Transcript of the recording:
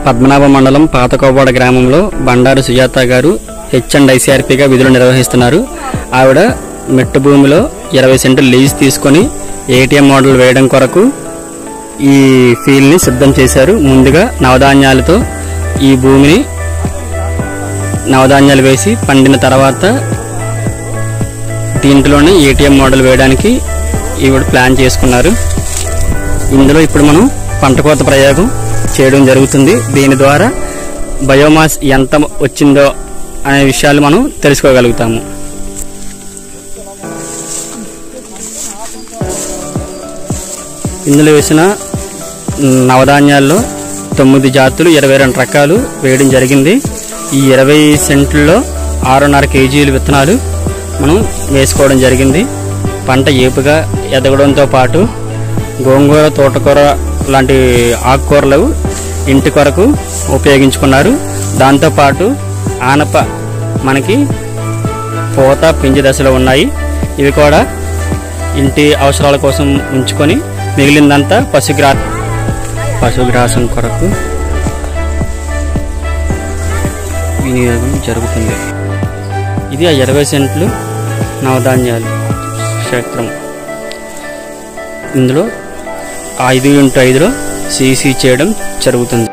పద్మనాభ మండలం పాతకోవాడ గ్రామంలో బండారు సుజాత గారు హెచ్ఎండ్ఐసిఆర్పిగా విధులు నిర్వహిస్తున్నారు. ఆవిడ మెట్టు భూమిలో 20 సెంట్లు లీజ్ తీసుకొని ఏటీఎం మోడల్ వేయడం కొరకు ఈ ఫీల్డ్ని సిద్ధం చేశారు. ముందుగా నవధాన్యాలతో ఈ భూమిని నవధాన్యాలు వేసి పండిన తర్వాత దీంట్లోనే ఏటీఎం మోడల్ వేయడానికి ఈవిడ ప్లాన్ చేసుకున్నారు. ఇందులో ఇప్పుడు మనం పంట కోత ప్రయోగం చేయడం జరుగుతుంది. దీని ద్వారా బయోమాస్ ఎంత వచ్చిందో అనే విషయాలు మనం తెలుసుకోగలుగుతాము. ఇందులో వేసిన నవధాన్యాల్లో 9 జాతులు 22 రకాలు వేయడం జరిగింది. ఈ 20 సెంట్లలో 6.5 కేజీలు విత్తనాలు మనం వేసుకోవడం జరిగింది. పంట ఏపుగా ఎదగడంతో పాటు గోంగూర, తోటకూర లాంటి ఆకుకూరలు ఇంటి కొరకు ఉపయోగించుకున్నారు. దాంతోపాటు ఆనప మనకి పూత పిండి దశలో ఉన్నాయి. ఇవి కూడా ఇంటి అవసరాల కోసం ఉంచుకొని మిగిలిందంతా పశుగ్రాసం కొరకు వినియోగం జరుగుతుంది. ఇది ఆ 20 సెంట్లు నవధాన్యాలు క్షేత్రం. ఇందులో 5x5లో సీసీ చేయడం జరుగుతుంది.